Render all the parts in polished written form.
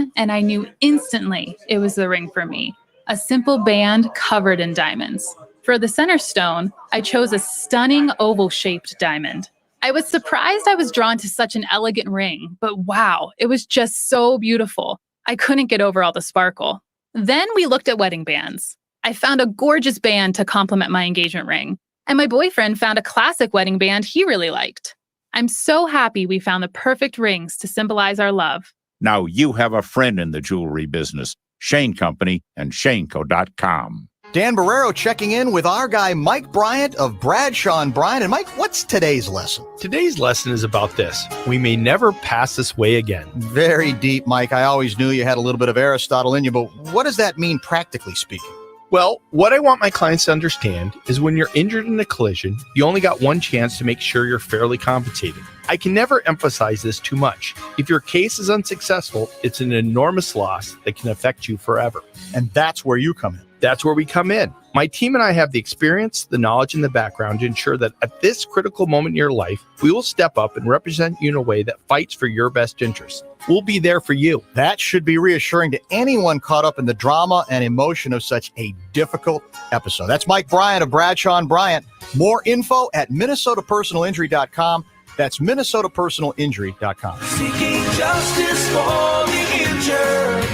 on, and I knew instantly it was the ring for me. A simple band covered in diamonds. For the center stone, I chose a stunning oval-shaped diamond. I was surprised I was drawn to such an elegant ring, but wow, it was just so beautiful. I couldn't get over all the sparkle. Then we looked at wedding bands. I found a gorgeous band to complement my engagement ring, and my boyfriend found a classic wedding band he really liked. I'm so happy we found the perfect rings to symbolize our love. Now you have a friend in the jewelry business. Shane Company and ShaneCo.com. Dan Barreiro checking in with our guy Mike Bryant of Bradshaw & Bryant. And Mike, what's today's lesson? Today's lesson is about this. We may never pass this way again. Very deep, Mike. I always knew you had a little bit of Aristotle in you, but what does that mean practically speaking? Well, what I want my clients to understand is when you're injured in a collision, you only got one chance to make sure you're fairly compensated. I can never emphasize this too much. If your case is unsuccessful, it's an enormous loss that can affect you forever. And that's where you come in. That's where we come in. My team and I have the experience, the knowledge, and the background to ensure that at this critical moment in your life, we will step up and represent you in a way that fights for your best interests. We'll be there for you. That should be reassuring to anyone caught up in the drama and emotion of such a difficult episode. That's Mike Bryant of Bradshaw & Bryant. More info at MinnesotaPersonalInjury.com. That's MinnesotaPersonalInjury.com. Seeking justice for the injured.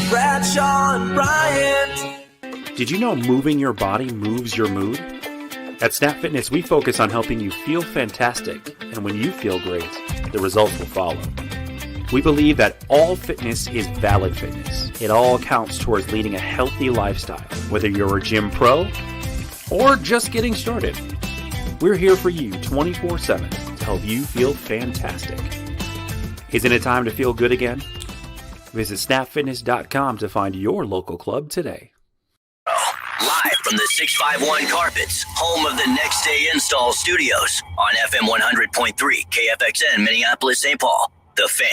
Bradshaw & Bryant. Did you know moving your body moves your mood? At Snap Fitness, we focus on helping you feel fantastic, and when you feel great, the results will follow. We believe that all fitness is valid fitness. It all counts towards leading a healthy lifestyle, whether you're a gym pro or just getting started. We're here for you 24/7 to help you feel fantastic. Isn't it time to feel good again? Visit snapfitness.com to find your local club today. Live from the 651 Carpets, home of the Next Day Install Studios on FM 100.3 KFXN Minneapolis, St. Paul. The Fan.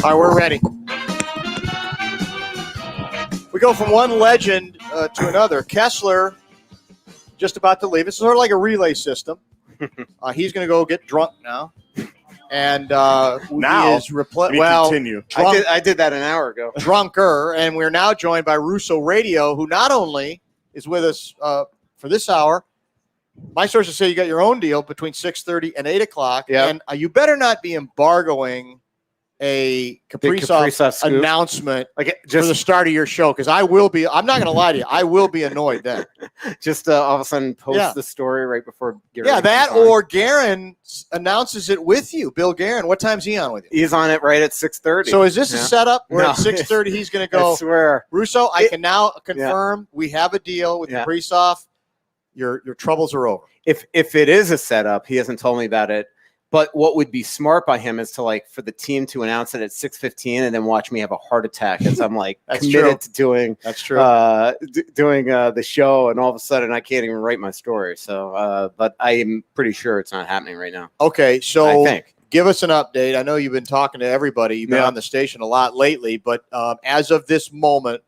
All right, we're ready. We go from one legend to another. Kessler just about to leave. It's sort of like a relay system. He's going to go get drunk now. And now he is continue. I did that an hour ago. Drunker, and we're now joined by Russo Radio, who not only is with us for this hour. My sources say you got your own deal between 6:30 and 8 o'clock. Yep. And you better not be embargoing a Kaprizov announcement for the start of your show, because I will be. I'm not going to lie to you. I will be annoyed then. Just all of a sudden post the story right before Garen. Yeah, that or Garen announces it with you. Bill Garen. What time's he on with you? He's on it right at 6:30. So is this a setup where at 6:30 he's going to go? I swear. Russo, I can now confirm we have a deal with Kaprizov. Your troubles are over. If it is a setup, he hasn't told me about it. But what would be smart by him is to for the team to announce it at 6:15 and then watch me have a heart attack as I'm committed to doing doing the show, and all of a sudden I can't even write my story. So, but I am pretty sure it's not happening right now. Okay, so I think. Give us an update. I know you've been talking to everybody. You've been on the station a lot lately, but as of this moment,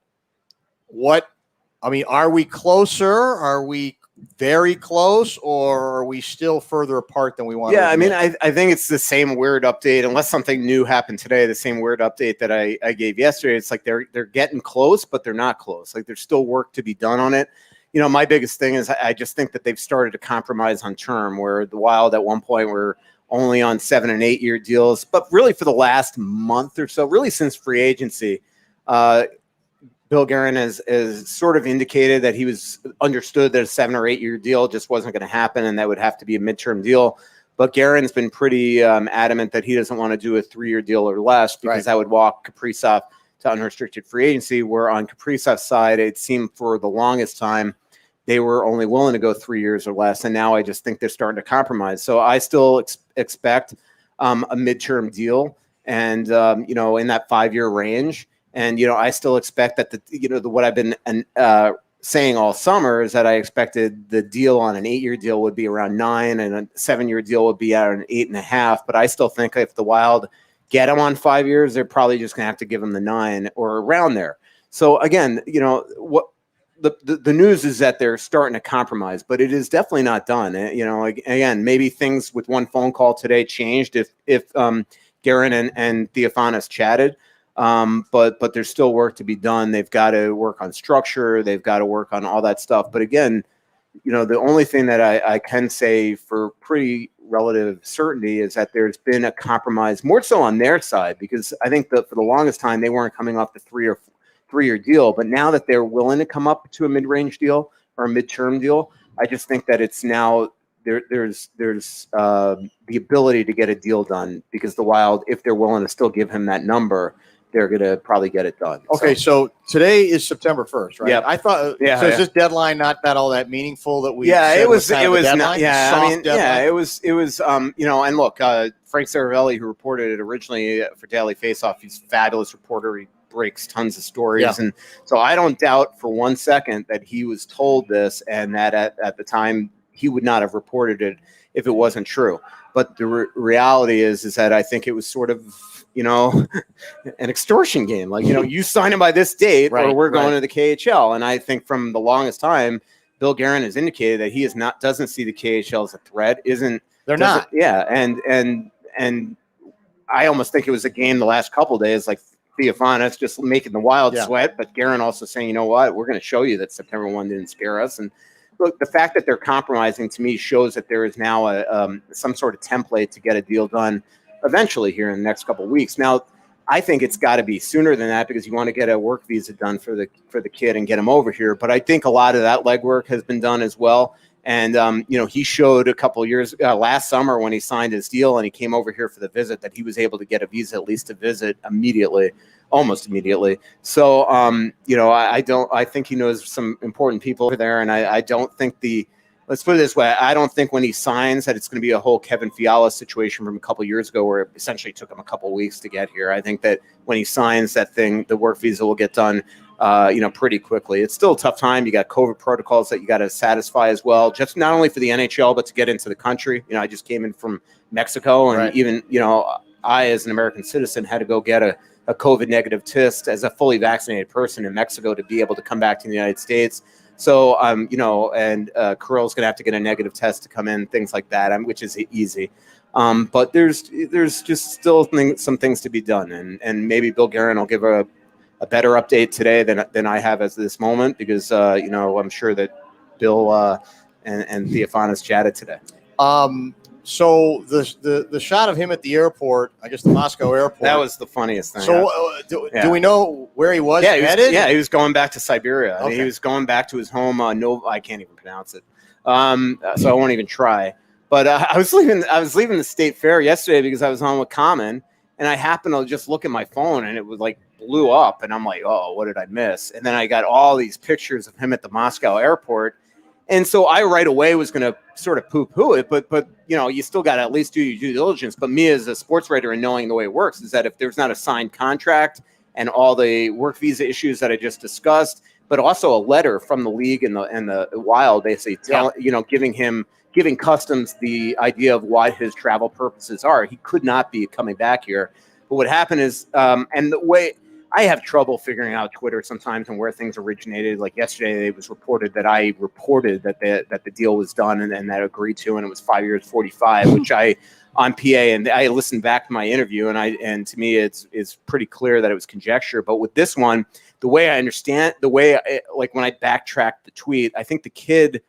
are we closer? Are we very close, or are we still further apart than we want? Yeah, I think it's the same weird update, unless something new happened today. The same weird update that I gave yesterday. It's like they're getting close, but they're not close. Like there's still work to be done on it. My biggest thing is I just think that they've started to compromise on term, where the Wild at one point were only on 7 and 8 year deals, but really for the last month or so, really since free agency, Bill Garen has sort of indicated that he was understood that a 7 or 8 year deal just wasn't going to happen, and that would have to be a midterm deal. But Garen's been pretty adamant that he doesn't want to do a 3 year deal or less, because that would walk Kaprizov to unrestricted free agency, where on Kaprizov's side, it seemed for the longest time they were only willing to go 3 years or less. And now I just think they're starting to compromise. So I still expect a midterm deal and, in that 5 year range. And, I still expect that what I've been saying all summer is that I expected the deal on an 8 year deal would be around 9 and a 7 year deal would be at an 8.5. But I still think if the Wild get him on 5 years, they're probably just going to have to give him the 9 or around there. So again, the news is that they're starting to compromise, but it is definitely not done. Like, again, maybe things with one phone call today changed if Guerin and Theophanis chatted. But there's still work to be done. They've got to work on structure. They've got to work on all that stuff. But again, the only thing that I can say for pretty relative certainty is that there's been a compromise, more so on their side, because I think that for the longest time they weren't coming off the 3-year deal. But now that they're willing to come up to a mid-range deal or a midterm deal, I just think that it's now there's the ability to get a deal done, because the Wild, if they're willing to still give him that number, they're going to probably get it done. Okay, so today is September 1st, right? Yeah. I thought, so is this deadline not all that meaningful that we said it was kind of a deadline? not, yeah, Soft I mean, deadline? yeah, it was, and look, Frank Saravelli, who reported it originally for Daily Faceoff, he's a fabulous reporter. He breaks tons of stories. Yeah. And so I don't doubt for one second that he was told this, and that at the time he would not have reported it if it wasn't true. But the reality is that I think it was sort of, an extortion game. Like, you sign him by this date, or we're going to the KHL. And I think from the longest time, Bill Guerin has indicated that he doesn't see the KHL as a threat. They're not. Yeah. And I almost think it was a game the last couple of days, like Theophanis just making the Wild sweat, but Guerin also saying, you know what, we're going to show you that September 1 didn't scare us. And look, the fact that they're compromising to me shows that there is now some sort of template to get a deal done eventually here in the next couple of weeks. Now, I think it's got to be sooner than that, because you want to get a work visa done for the kid and get him over here. But I think a lot of that legwork has been done as well. And, he showed a couple of years last summer when he signed his deal and he came over here for the visit that he was able to get a visa, at least to visit almost immediately. So, I think he knows some important people over there. And I don't think let's put it this way. I don't think when he signs that it's going to be a whole Kevin Fiala situation from a couple of years ago, where it essentially took him a couple of weeks to get here. I think that when he signs that thing, the work visa will get done, pretty quickly. It's still a tough time. You got COVID protocols that you got to satisfy as well, just not only for the NHL, but to get into the country. I just came in from Mexico, and even, I, as an American citizen, had to go get a COVID negative test as a fully vaccinated person in Mexico to be able to come back to the United States. So, Kirill's going to have to get a negative test to come in, things like that, which is easy. But there's just still some things to be done. And maybe Bill Guerin will give a better update today than I have at this moment, because, I'm sure that Bill and Theophanis chatted today. So the shot of him at the airport, I guess the Moscow airport. That was the funniest thing. So do we know where he was headed? He was going back to Siberia. Okay. He was going back to his home. I can't even pronounce it. So I won't even try. But I was leaving the state fair yesterday because I was on with Common, and I happened to just look at my phone, and it was like blew up, and I'm like, oh, what did I miss? And then I got all these pictures of him at the Moscow airport. And so I right away was going to sort of poo-poo it, but you still got to at least do your due diligence. But me as a sports writer and knowing the way it works is that if there's not a signed contract and all the work visa issues that I just discussed, but also a letter from the league and the Wild, basically giving Customs the idea of what his travel purposes are, he could not be coming back here. But what happened is, and the way I have trouble figuring out Twitter sometimes and where things originated. Like yesterday, it was reported that I reported that the deal was done and that agreed to, and it was 5 years, 45, which I on PA, and I listened back to my interview, and to me, it's pretty clear that it was conjecture. But with this one, the way I understand, like when I backtracked the tweet, I think the kid,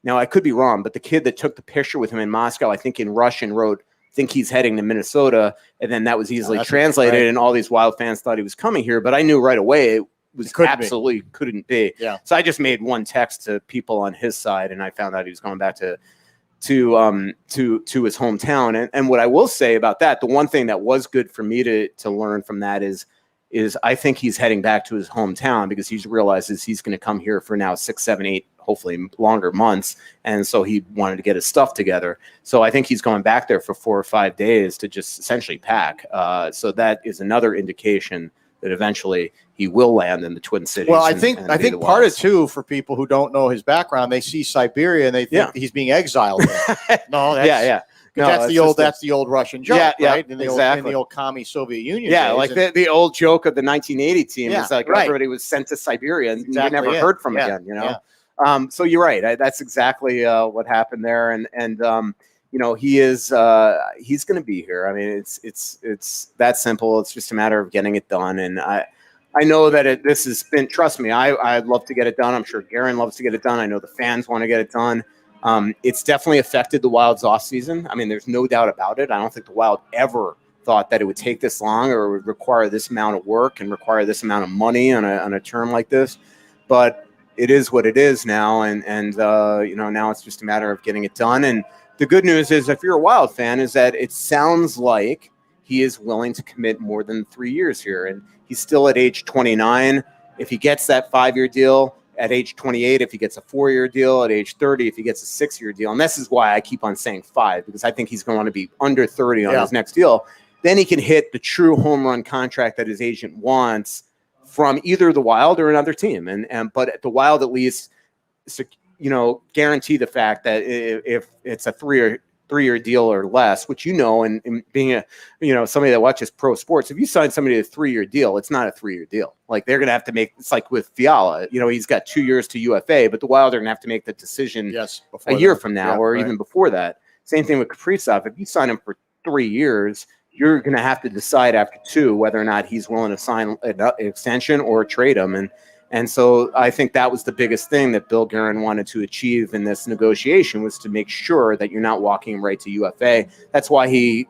now I could be wrong, but the kid that took the picture with him in Moscow, I think in Russian wrote, think he's heading to Minnesota, and then that was easily translated, and all these Wild fans thought he was coming here, but I knew right away it was absolutely couldn't be. Yeah. So I just made one text to people on his side, and I found out he was going back to his hometown. And what I will say about that, the one thing that was good for me to learn from that is I think he's heading back to his hometown because he realizes he's going to come here for now 6, 7, 8, hopefully longer months. And so he wanted to get his stuff together. So I think he's going back there for 4 or 5 days to just essentially pack. So that is another indication that eventually he will land in the Twin Cities. Well, I think part of too, for people who don't know his background, they see Siberia and they think he's being exiled there. No, that's, No, that's it's the old just that's the old Russian joke, Yeah, right? In the exactly. old, in the old commie Soviet Union. Yeah, days. like And- the old joke of the 1980 team is like right. everybody was sent to Siberia and Exactly you never it. heard from Yeah, again. You know, so you're right. That's exactly what happened there, and you know, he is he's going to be here. I mean, it's that simple. It's just a matter of getting it done, and I know that this has been. Trust me, I'd love to get it done. I'm sure Guerin loves to get it done. I know the fans want to get it done. It's definitely affected the Wild's off season. I mean, there's no doubt about it. I don't think the Wild ever thought that it would take this long or would require this amount of work and require this amount of money on a term like this. But it is what it is now, and you know, now it's just a matter of getting it done. And the good news is, if you're a Wild fan, is that it sounds like he is willing to commit more than 3 years here, and he's still at age 29. If he gets that 5-year deal, at age 28, if he gets a 4-year deal, at age 30, if he gets a 6-year deal. And this is why I keep on saying 5, because I think he's going to want to be under 30 on his next deal. Then he can hit the true home run contract that his agent wants from either the Wild or another team. But at the Wild, at least, you know, guarantee the fact that if it's a 3-year deal or less, which, you know, and being a, you know, somebody that watches pro sports, if you sign somebody to a 3-year deal, it's not a 3-year deal. Like, they're going to have to make, it's like with Fiala, you know, he's got 2 years to UFA, but the Wild are going to have to make the decision a year from now or even before that. Same thing with Kaprizov. If you sign him for 3 years, you're going to have to decide after 2 whether or not he's willing to sign an extension or trade him. And so I think that was the biggest thing that Bill Guerin wanted to achieve in this negotiation, was to make sure that you're not walking him right to UFA. That's why he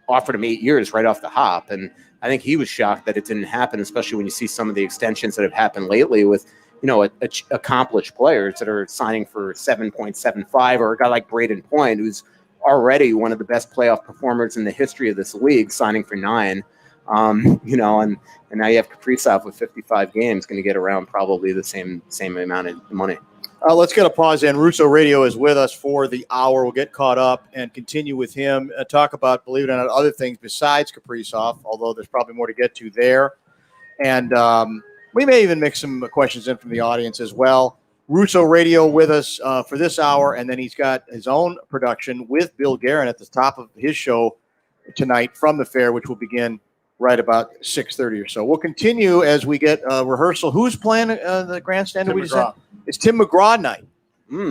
offered him 8 years right off the hop. And I think he was shocked that it didn't happen, especially when you see some of the extensions that have happened lately with, you know, accomplished players that are signing for 7.75, or a guy like Braden Point, who's already one of the best playoff performers in the history of this league, signing for 9. You know, and now you have Kaprizov with 55 games, going to get around probably the same amount of money. Let's get a pause in. Russo Radio is with us for the hour. We'll get caught up and continue with him, talk about, believe it or not, other things besides Kaprizov, although there's probably more to get to there. And we may even mix some questions in from the audience as well. Russo Radio with us for this hour, and then he's got his own production with Bill Guerin at the top of his show tonight from the fair, which will begin right about 6:30 or so. We'll continue as we get rehearsal. Who's playing the grandstand? Tim McGraw. It's Tim McGraw night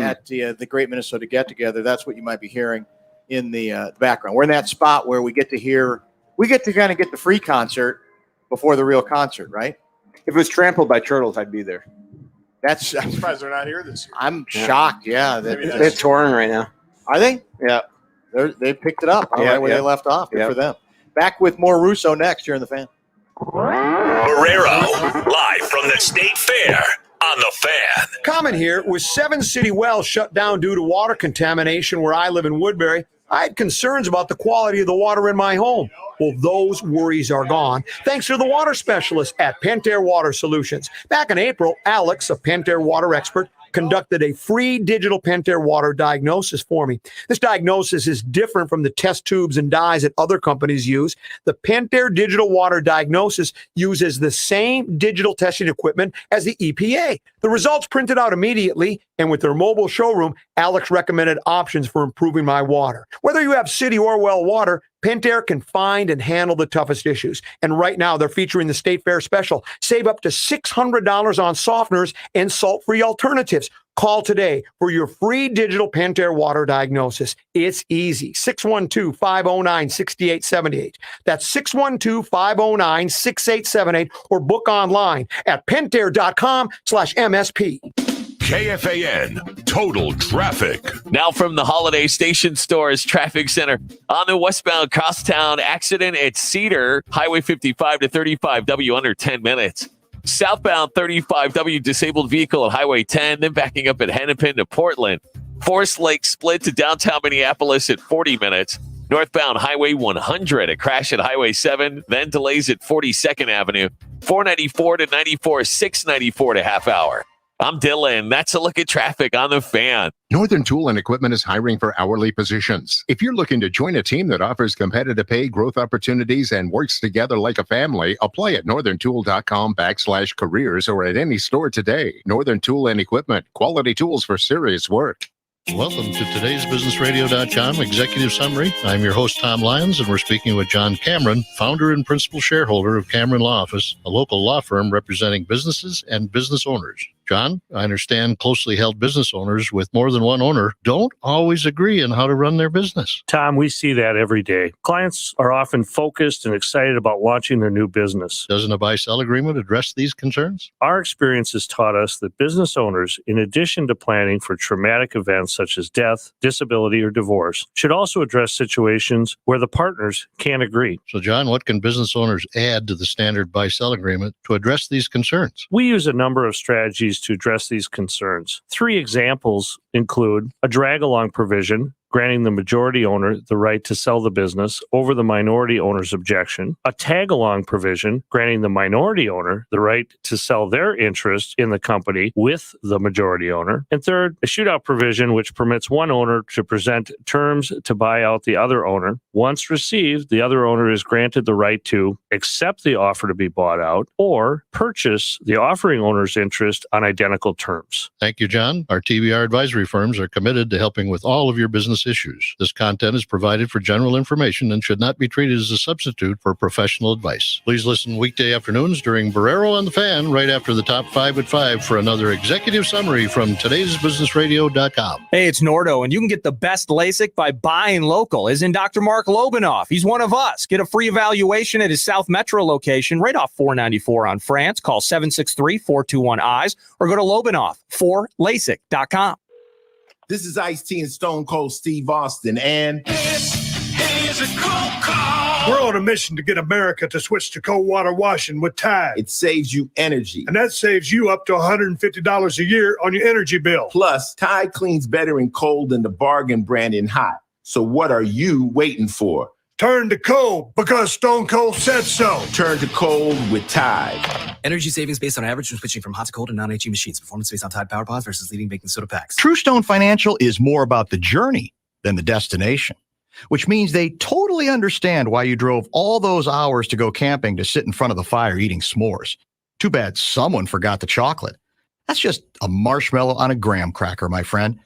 at the Great Minnesota Get Together. That's what you might be hearing in the background. We're in that spot where we get to kind of get the free concert before the real concert, right? If it was trampled by turtles, I'd be there. I'm surprised they're not here this year. I'm shocked. Yeah, they're touring right now. Are they? Yeah, they picked it up right where they left off. Good for them. Back with more Russo next here in the Fan. Barreiro, live from the State Fair on the Fan. Comment here. With 7 city wells shut down due to water contamination where I live in Woodbury, I had concerns about the quality of the water in my home. Well, those worries are gone thanks to the water specialist at Pentair Water Solutions. Back in April, Alex, a Pentair water expert, conducted a free digital Pentair water diagnosis for me. This diagnosis is different from the test tubes and dyes that other companies use. The Pentair digital water diagnosis uses the same digital testing equipment as the EPA. The results printed out immediately, and with their mobile showroom, Alex recommended options for improving my water. Whether you have city or well water, Pentair can find and handle the toughest issues. And right now, they're featuring the State Fair special. Save up to $600 on softeners and salt-free alternatives. Call today for your free digital Pentair water diagnosis. It's easy. 612-509-6878. That's 612-509-6878, or book online at pentair.com/MSP. KFAN Total Traffic. Now from the Holiday Station Stores Traffic Center. On the westbound crosstown accident at Cedar, Highway 55 to 35W under 10 minutes. Southbound 35W disabled vehicle at Highway 10, then backing up at Hennepin to Portland. Forest Lake split to downtown Minneapolis at 40 minutes. Northbound Highway 100, a crash at Highway 7, then delays at 42nd Avenue. 494 to 94, 694 to half hour. I'm Dylan. That's a look at traffic on the Fan. Northern Tool and Equipment is hiring for hourly positions. If you're looking to join a team that offers competitive pay, growth opportunities, and works together like a family, apply at northerntool.com/careers or at any store today. Northern Tool and Equipment, quality tools for serious work. Welcome to today's BusinessRadio.com Executive Summary. I'm your host, Tom Lyons, and we're speaking with John Cameron, founder and principal shareholder of Cameron Law Office, a local law firm representing businesses and business owners. John, I understand closely held business owners with more than one owner don't always agree on how to run their business. Tom, we see that every day. Clients are often focused and excited about launching their new business. Doesn't a buy-sell agreement address these concerns? Our experience has taught us that business owners, in addition to planning for traumatic events such as death, disability, or divorce, should also address situations where the partners can't agree. So, John, what can business owners add to the standard buy-sell agreement to address these concerns? We use a number of strategies to address these concerns. 3 examples include a drag-along provision, granting the majority owner the right to sell the business over the minority owner's objection, a tag-along provision, granting the minority owner the right to sell their interest in the company with the majority owner, and third, a shootout provision which permits one owner to present terms to buy out the other owner. Once received, the other owner is granted the right to accept the offer to be bought out or purchase the offering owner's interest on identical terms. Thank you, John. Our TBR advisory firms are committed to helping with all of your business issues. This content is provided for general information and should not be treated as a substitute for professional advice. Please listen weekday afternoons during Barreiro on the Fan right after the top 5 at 5 for another executive summary from today's BusinessRadio.com. Hey, it's Nordo, and you can get the best LASIK by buying local, as in Dr. Mark Lobanoff. He's one of us. Get a free evaluation at his South Metro location right off 494 on France. Call 763-421-EYES or go to Lobanoff4LASIK.com. This is Ice-T and Stone Cold Steve Austin, and Here's a cold call. We're on a mission to get America to switch to cold water washing with Tide. it saves you energy. And that saves you up to $150 a year on your energy bill. Plus, Tide cleans better in cold than the bargain brand in hot. So what are you waiting for? Turn to cold because Stone Cold said so. Turn to cold with Tide. Energy savings based on average when switching from hot to cold and non-HE machines. Performance based on Tide Power Pods versus leading baking soda packs. TrueStone Financial is more about the journey than the destination, which means they totally understand why you drove all those hours to go camping to sit in front of the fire eating s'mores. Too bad someone forgot the chocolate. That's just a marshmallow on a graham cracker, my friend.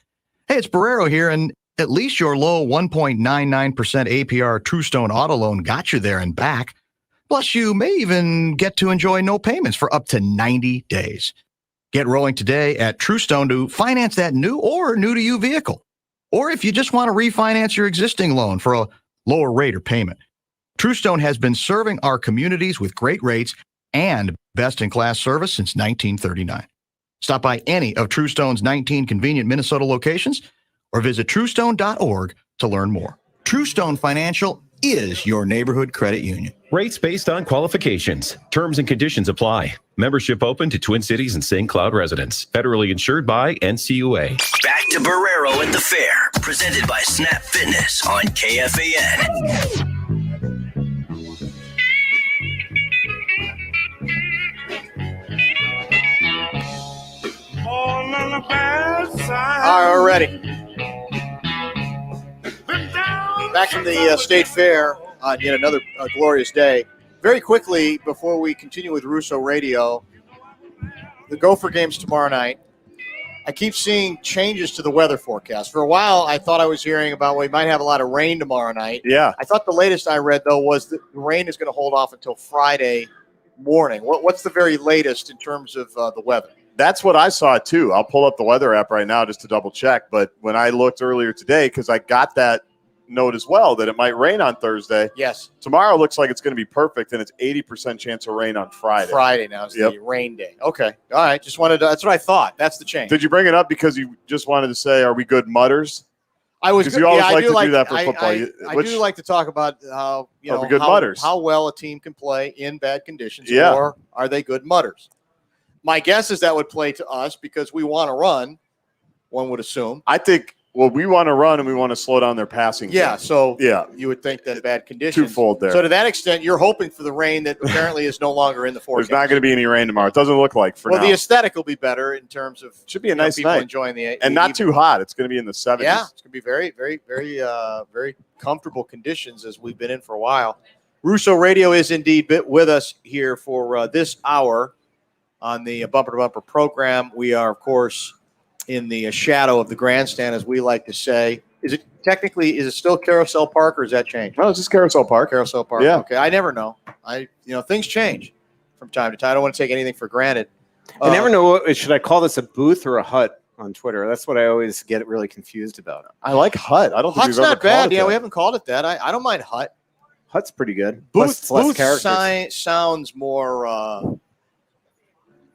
Hey, it's Barreiro here, and at least your low 1.99% APR TrueStone auto loan got you there and back. Plus, you may even get to enjoy no payments for up to 90 days. Get rolling today at TrueStone to finance that new or new-to-you vehicle. Or if you just want to refinance your existing loan for a lower rate or payment. TrueStone has been serving our communities with great rates and best-in-class service since 1939. Stop by any of TrueStone's 19 convenient Minnesota locations or visit truestone.org to learn more. TrueStone Financial is your neighborhood credit union. Rates based on qualifications. Terms and conditions apply. Membership open to Twin Cities and St. Cloud residents. Federally insured by NCUA. Back to Barreiro at the Fair, presented by Snap Fitness on KFAN. All right, we're ready. Back from the State Fair on yet another glorious day. Very quickly, before we continue with Russo Radio, the Gopher game's tomorrow night. I keep seeing changes to the weather forecast. For a while, I thought I was hearing about we might have a lot of rain tomorrow night. Yeah. I thought the latest I read, though, was that the rain is going to hold off until Friday morning. What's the very latest in terms of the weather? That's what I saw too. I'll pull up the weather app right now just to double check. But when I looked earlier today, because I got that note as well that it might rain on Thursday. Yes. Tomorrow looks like it's going to be perfect, and it's 80% chance of rain on Friday. Friday now is the rain day. Okay. All right. Just wanted to, that's what I thought. That's the change. Did you bring it up because you just wanted to say, are we good mutters? I was because you always like to do that for I football. I do like to talk about how good mutters. How well a team can play in bad conditions, Yeah. or are they good mutters? My guess is that would play to us because we want to run. One would assume. I think. Well, we want to run and we want to slow down their passing. Yeah. game. So yeah, you would think that bad conditions. Twofold there. So to that extent, you're hoping for the rain that apparently is no longer in the forecast. There's not going to be any rain tomorrow. It doesn't look like for now. Well, the aesthetic will be better in terms of should be a nice people night enjoying the and not too hot. It's going to be in the 70s. Yeah, it's going to be very, very, very, very comfortable conditions as we've been in for a while. Russo Radio is indeed with us here for this hour on the Bumper to Bumper program. We are, of course, in the shadow of the grandstand, as we like to say. Is it still Carousel Park, or has that changed? No, it's just Carousel Park. Carousel Park. Yeah. Okay. I never know. Things change from time to time. I don't want to take anything for granted. I never know. Should I call this a booth or a hut on Twitter? That's what I always get really confused about. I like hut. I don't think Hut's we've ever not bad. called it Yeah, that. we haven't called it that. I don't mind hut. Hut's pretty good. Plus, Booth it's less characters. sounds more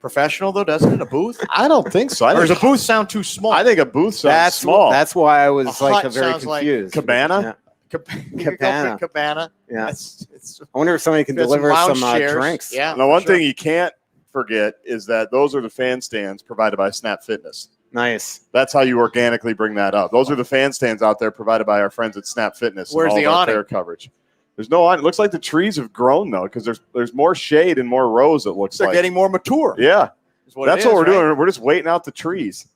professional, though, doesn't it? A booth? I don't think so. Or does a booth sound too small? I think a booth sounds small. That's why I was A like hut very sounds like confused. Cabana? Cabana. Cabana. Yeah. It's I wonder if somebody can Got deliver lounge some chairs. drinks. Yeah. Now, one thing you can't forget is that those are the fan stands provided by Snap Fitness. Nice. That's how you organically bring that up. Those are the fan stands out there provided by our friends at Snap Fitness. Where's and the all of our awning? fair coverage? There's no awning. It looks like the trees have grown, though, because there's more shade and more rows, it looks They're like. getting more mature. Yeah. That's what we're right? doing. We're just waiting out the trees.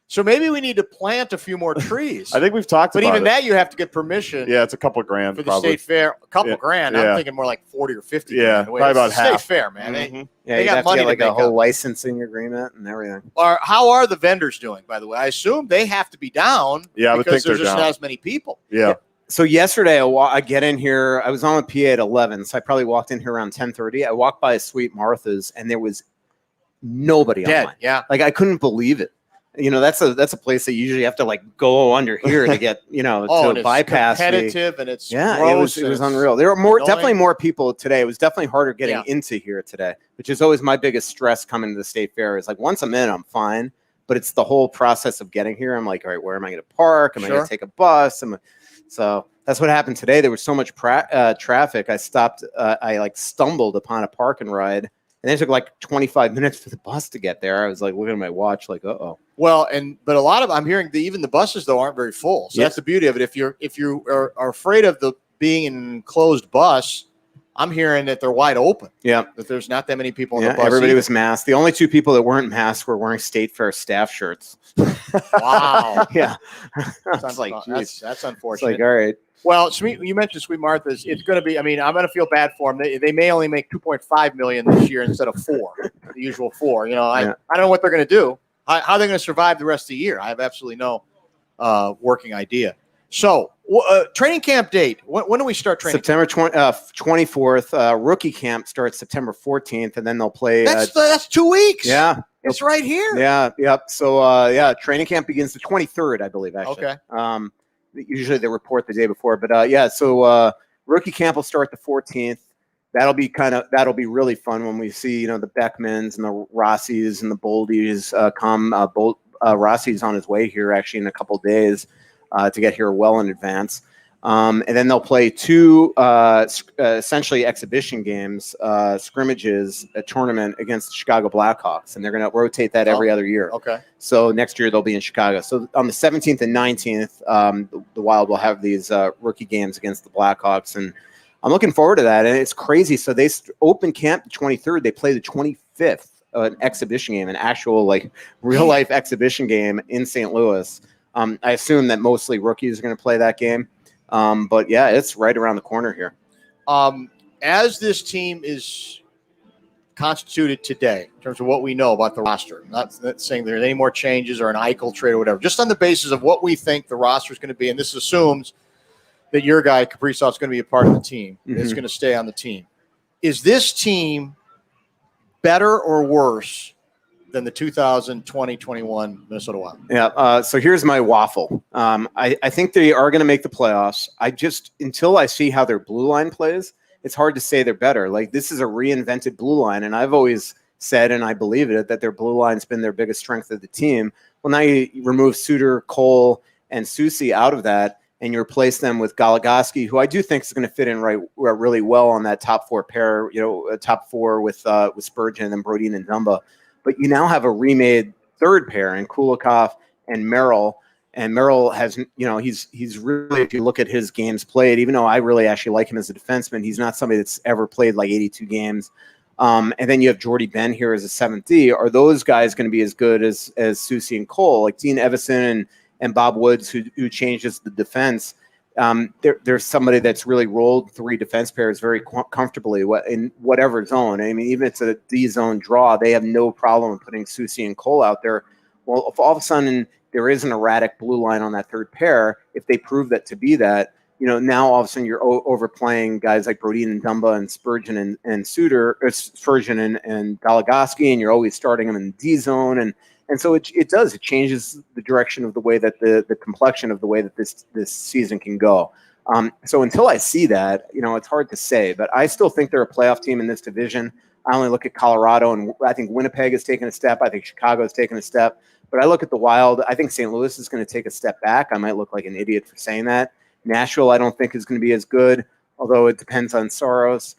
So maybe we need to plant a few more trees. I think we've talked But about even it. that, you have to get permission. Yeah, it's a couple grand for the probably. state fair. A couple Yeah. grand. Yeah. I'm thinking more like 40 or 50. Yeah, grand. probably about It's the half. State fair, man. Mhm. Yeah, They you got have to money get to like a make whole up. licensing agreement and everything. How are the vendors doing, by the way? I assume they have to be down. Yeah, I would because think they're there's just down. not as many people. Yeah. So yesterday, I get in here. I was on with PA at 11, so I probably walked in here around 10:30. I walked by Sweet Martha's, and there was nobody Dead. online. Yeah. Like I couldn't believe it. That's a place that you usually have to like go under here to get And to it's bypass me. competitive and it's Yeah, gross it was and it's unreal. There were annoying. definitely more people today. It was definitely harder getting Yeah. into here today, which is always my biggest stress coming to the state fair. Is like once I'm in, I'm fine, but it's the whole process of getting here. I'm like, all right, where am I going to park? Am I going Sure. to take a bus? So that's what happened today. There was so much traffic. I stopped. I like stumbled upon a park and ride, and it took like 25 minutes for the bus to get there. I was like looking at my watch, like, uh-oh. Well, but a lot of I'm hearing even the buses though aren't very full. So Yeah. that's the beauty of it. If you are afraid of the being in an enclosed bus, I'm hearing that they're wide open. Yeah. That there's not that many people in Yeah, the bus. everybody either. was masked. The only two people that weren't masked were wearing State Fair staff shirts. Wow. Yeah. That's, like, that's It's unfortunate. like, all right. Well, you mentioned Sweet Martha's. It's going to be. I mean, I'm going to feel bad for them. They may only make 2.5 million this year instead of 4, the usual 4. I don't know what they're going to do. How they're going to survive the rest of the year. I have absolutely no working idea. So, training camp date. When do we start training? September 24th. Rookie camp starts September 14th, and then they'll play. That's 2 weeks. Yeah. It's right here. Yeah. Yep. So, training camp begins the 23rd, I believe, actually. Okay. Usually they report the day before, but so rookie camp will start the 14th. That'll be really fun when we see, the Beckmans and the Rossies and the Boldies come. Rossi's on his way here actually in a couple days to get here well in advance. And then they'll play 2 essentially exhibition games, scrimmages, a tournament against the Chicago Blackhawks. And they're going to rotate that every other year. Okay. So next year they'll be in Chicago. So on the 17th and 19th, the Wild will have these rookie games against the Blackhawks. And I'm looking forward to that. And it's crazy. So they open camp the 23rd. They play the 25th, an exhibition game, an actual like real life exhibition game in St. Louis. I assume that mostly rookies are going to play that game. But yeah, it's right around the corner here. As this team is constituted today, in terms of what we know about the roster, not saying there's any more changes or an Eichel trade or whatever, just on the basis of what we think the roster is going to be, and this assumes that your guy Kaprizov is going to be a part of the team, is going to stay on the team. Is this team better or worse than the 2020-21 Minnesota Wild? Yeah. So here's my waffle. I think they are going to make the playoffs. Until I see how their blue line plays, it's hard to say they're better. Like this is a reinvented blue line. And I've always said, and I believe it, that their blue line's been their biggest strength of the team. Well, now you remove Suter, Cole, and Soucy out of that, and you replace them with Goligoski, who I do think is going to fit in really well on that top 4 pair, top 4 with Spurgeon and Brodin and Dumba. But you now have a remade third pair in Kulikov and Merrill. And Merrill has, he's really, if you look at his games played, even though I really actually like him as a defenseman, he's not somebody that's ever played like 82 games. And then you have Jordy Ben here as a 7th D. Are those guys going to be as good as Soucy and Cole? Like Dean Evison and Bob Woods, who changes the defense. There's somebody that's really rolled 3 defense pairs very comfortably in whatever zone. I mean, even if it's a D zone draw, they have no problem putting Soucy and Cole out there. Well, if all of a sudden there is an erratic blue line on that third pair, if they prove that to be that, now all of a sudden you're overplaying guys like Brodin and Dumba and Spurgeon and Suter, or Spurgeon and Goligoski, and you're always starting them in D zone. And so it changes the direction of the way that the complexion of the way that this season can go. So until I see that, it's hard to say, but I still think they're a playoff team in this division. I only look at Colorado, and I think Winnipeg has taken a step. I think Chicago has taken a step. But I look at the Wild. I think St. Louis is going to take a step back. I might look like an idiot for saying that. Nashville, I don't think is going to be as good, although it depends on Saros.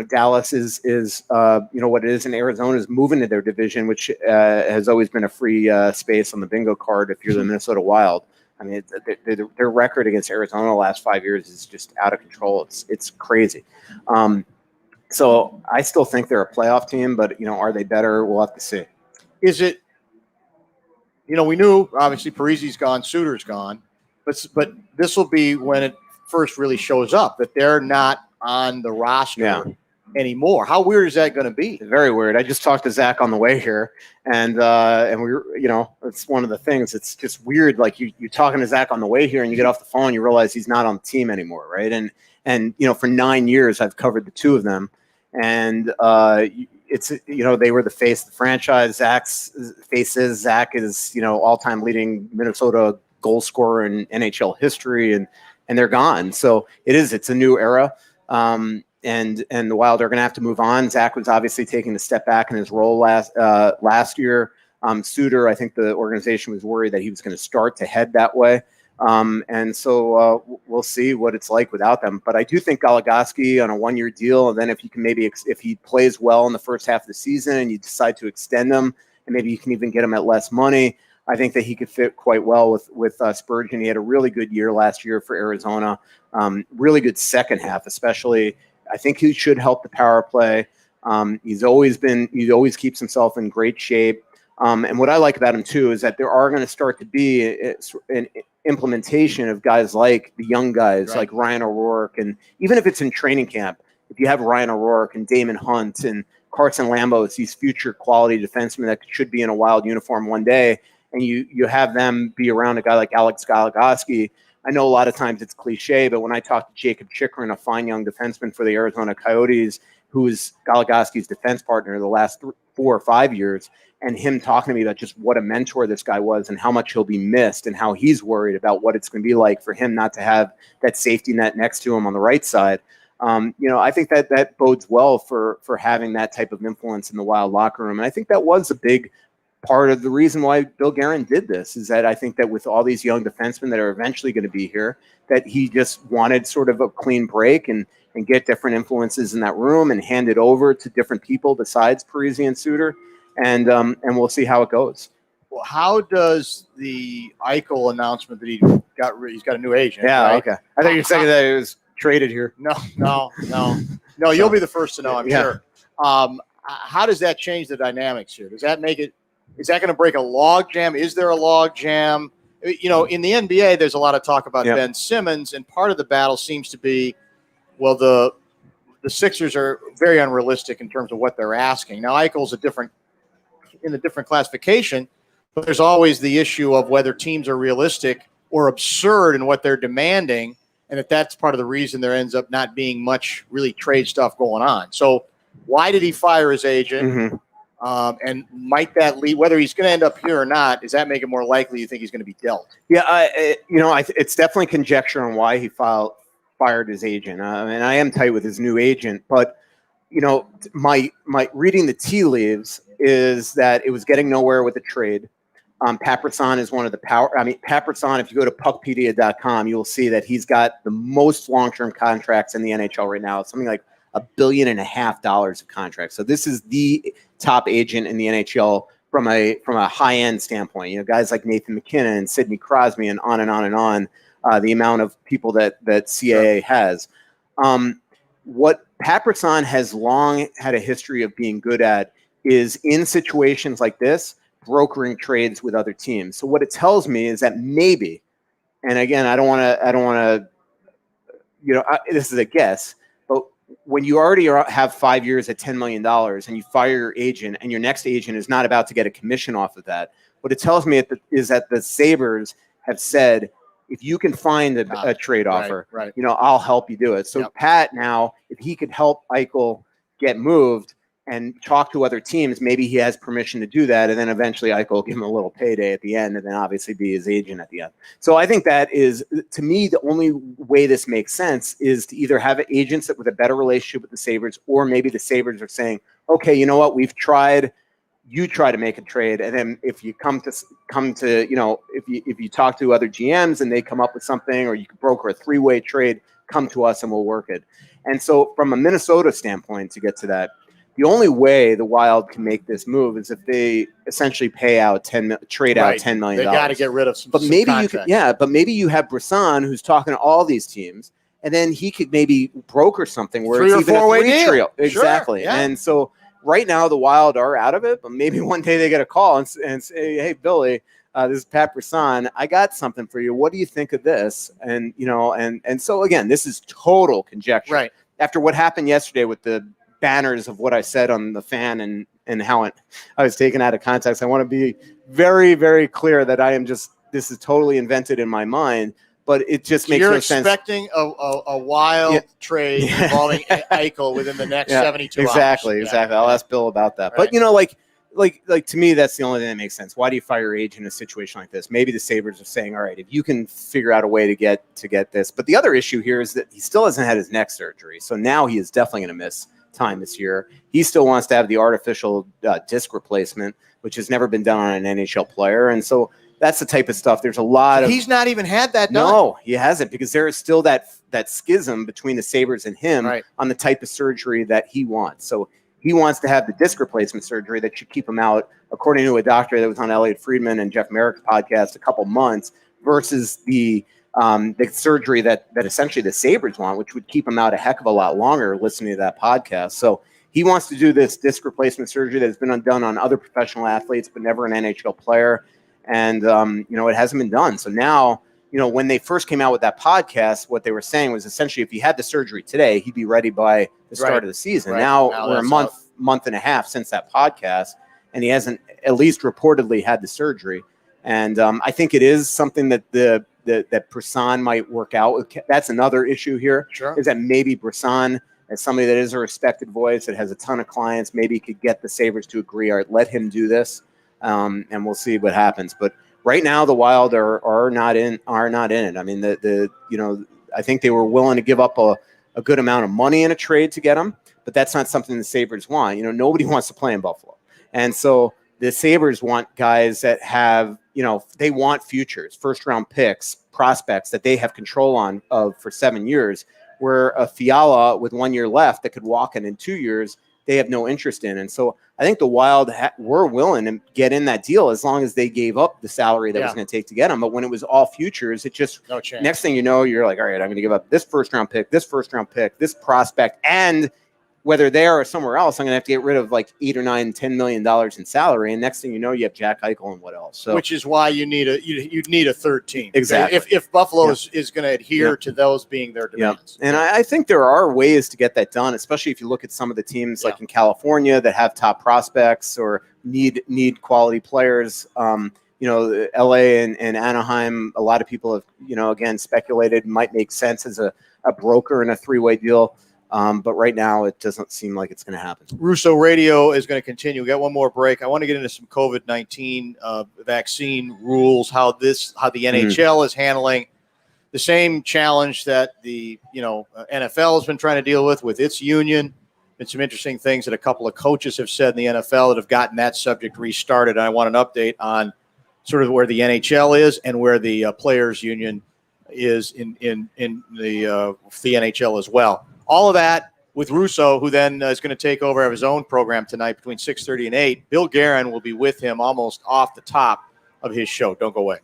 Dallas is what it is, and Arizona is moving to their division, which has always been a free space on the bingo card if you're the Minnesota Wild. I mean, their record against Arizona the last 5 years is just out of control. It's crazy. So I still think they're a playoff team, but are they better? We'll have to see. Is it? We knew obviously Parise's gone, Suter's gone, but this will be when it first really shows up that they're not on the roster anymore. How weird is that going to be? Very weird. I just talked to Zach on the way here, and we were, it's one of the things. It's just weird. Like you're talking to Zach on the way here, and you get off the phone, you realize he's not on the team anymore, right? And for 9 years I've covered the two of them, and it's they were the face of the franchise. Zach's faces. Zach is all-time leading Minnesota goal scorer in NHL history, and they're gone. So it's a new era. And the Wild are going to have to move on. Zach was obviously taking a step back in his role last year. Suter, I think the organization was worried that he was going to start to head that way. And so we'll see what it's like without them. But I do think Goligoski on a 1-year deal, and then if you can if he plays well in the first half of the season and you decide to extend him, and maybe you can even get him at less money, I think that he could fit quite well with Spurgeon. He had a really good year last year for Arizona, really good second half, especially. I think he should help the power play. He always keeps himself in great shape. And what I like about him too is that there are going to start to be an implementation of guys like the young guys like Ryan O'Rourke, and even if it's in training camp, if you have Ryan O'Rourke and Damon Hunt and Carson Lambos, these future quality defensemen that should be in a Wild uniform one day, and you have them be around a guy like Alex Goligoski. I know a lot of times it's cliche, but when I talk to Jacob Chychrun, a fine young defenseman for the Arizona Coyotes, who is Goligoski's defense partner the last 4 or 5 years, and him talking to me about just what a mentor this guy was and how much he'll be missed and how he's worried about what it's going to be like for him not to have that safety net next to him on the right side. I think that bodes well for having that type of influence in the Wild locker room. And I think that was a big part of the reason why Bill Guerin did this, is that I think that with all these young defensemen that are eventually going to be here, that he just wanted sort of a clean break and get different influences in that room and hand it over to different people besides Parise and Suter. And we'll see how it goes. Well, how does the Eichel announcement that he's got a new agent? Yeah, right? okay. I thought you were saying that it was traded here. No. You'll be the first to know, I'm sure. How does that change the dynamics here? Does that make it? Is that going to break a log jam? Is there a log jam? In the NBA, there's a lot of talk about Ben Simmons, and part of the battle seems to be, well, the Sixers are very unrealistic in terms of what they're asking. Now, Eichel's in a different classification, but there's always the issue of whether teams are realistic or absurd in what they're demanding, and if that's part of the reason there ends up not being much really trade stuff going on. So why did he fire his agent? Mm-hmm. And might that lead, whether he's going to end up here or not, does that make it more likely you think he's going to be dealt? Yeah, it's definitely conjecture on why he fired his agent. And I am tight with his new agent, but my reading the tea leaves is that it was getting nowhere with the trade. Pat Brisson is one of the Pat Brisson, if you go to puckpedia.com, you'll see that he's got the most long-term contracts in the NHL right now. It's something like $1.5 billion of contracts. So this is the top agent in the NHL from a high-end standpoint. Guys like Nathan McKinnon and Sidney Crosby and on and on and on, the amount of people that CAA has. What Pat Brisson has long had a history of being good at is in situations like this, brokering trades with other teams. So what it tells me is that maybe, and again, I don't want to, this is a guess, but when you already have 5 years at $10 million and you fire your agent and your next agent is not about to get a commission off of that, What it tells me is that the Sabres have said, if you can find a trade offer, right. I'll help you do it. So Pat now, if he could help Eichel get moved and talk to other teams, maybe he has permission to do that. And then eventually Eichel will give him a little payday at the end and then obviously be his agent at the end. So I think that is, to me, the only way this makes sense is to either have agents with a better relationship with the Sabres, or maybe the Sabres are saying, okay, you know what, we've tried, you try to make a trade. And then if you come to, if you talk to other GMs and they come up with something, or you can broker a 3-way trade, come to us and we'll work it. And so from a Minnesota standpoint, to get to that, the only way the Wild can make this move is if they essentially out $10 million. They got to get rid of some. But maybe contracts. but maybe you have Brisson, who's talking to all these teams, and then he could maybe broker something where 3 it's or even 4-way a 3 deal. trio. Sure, Exactly. yeah. And so right now the Wild are out of it, but maybe one day they get a call and say, "Hey, Billy, this is Pat Brisson. I got something for you. What do you think of this?" And and so again, this is total conjecture. Right. After what happened yesterday with the banners of what I said on the fan and how I was taken out of context, I want to be very, very clear that this is totally invented in my mind, but it just makes no sense. You're expecting a Wild trade involving Eichel within the next 72 hours. Exactly. I'll ask Bill about that. Right. But like to me, that's the only thing that makes sense. Why do you fire your agent in a situation like this? Maybe the Sabres are saying, all right, if you can figure out a way to get this. But the other issue here is that he still hasn't had his neck surgery, so now he is definitely going to miss time this year. He still wants to have the artificial disc replacement, which has never been done on an NHL player. And so that's the type of stuff. There's a lot of... He's not even had that done. No, he hasn't, because there is still that schism between the Sabres and him on the type of surgery that he wants. So he wants to have the disc replacement surgery that should keep him out, according to a doctor that was on Elliot Friedman and Jeff Merrick's podcast, a couple months, versus the surgery that essentially the Sabres want, which would keep him out a heck of a lot longer, listening to that podcast. So he wants to do this disc replacement surgery that has been done on other professional athletes, but never an NHL player. And, it hasn't been done. So now, when they first came out with that podcast, what they were saying was essentially if he had the surgery today, he'd be ready by the start of the season. Now we're a month and a half since that podcast, and he hasn't at least reportedly had the surgery. And I think it is something that that Brisson might work out with. That's another issue here, is that maybe Brisson, as somebody that is a respected voice that has a ton of clients, maybe could get the Sabres to agree, all right, let him do this, and we'll see what happens. But right now, the Wild are not in it. I mean, I think they were willing to give up a good amount of money in a trade to get him, but that's not something the Sabres want. Nobody wants to play in Buffalo, and so the Sabres want guys that have, they want futures, first-round picks, prospects that they have control of for 7 years, where a Fiala with 1 year left that could walk in 2 years, they have no interest in. And so I think the Wild were willing to get in that deal as long as they gave up the salary that was going to take to get him. But when it was all futures, it just, next thing you know, you're like, all right, I'm going to give up this first-round pick, this prospect, and whether there or somewhere else, I'm going to have to get rid of like $8 or $9, $10 million in salary. And next thing you know, you have Jack Eichel and what else? So, which is why you need a third team. Exactly. If Buffalo is going to adhere to those being their demands. And I think there are ways to get that done, especially if you look at some of the teams like in California that have top prospects or need quality players. LA and Anaheim, a lot of people have, again, speculated might make sense as a broker in a 3-way deal. But right now, it doesn't seem like it's going to happen. Russo Radio is going to continue. We got one more break. I want to get into some COVID-19 vaccine rules, how the NHL is handling the same challenge that the NFL has been trying to deal with its union. Been some interesting things that a couple of coaches have said in the NFL that have gotten that subject restarted. And I want an update on sort of where the NHL is and where the players union is in the NHL as well. All of that with Russo, who then is going to take over of his own program tonight between 6:30 and 8. Bill Guerin will be with him almost off the top of his show. Don't go away.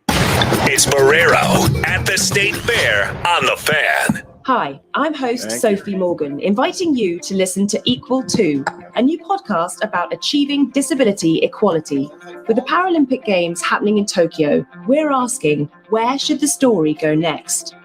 It's Barreiro at the State Fair on the Fan. Hi, I'm host Sophie Morgan, inviting you to listen to Equal To, a new podcast about achieving disability equality. With the Paralympic Games happening in Tokyo, we're asking, where should the story go next?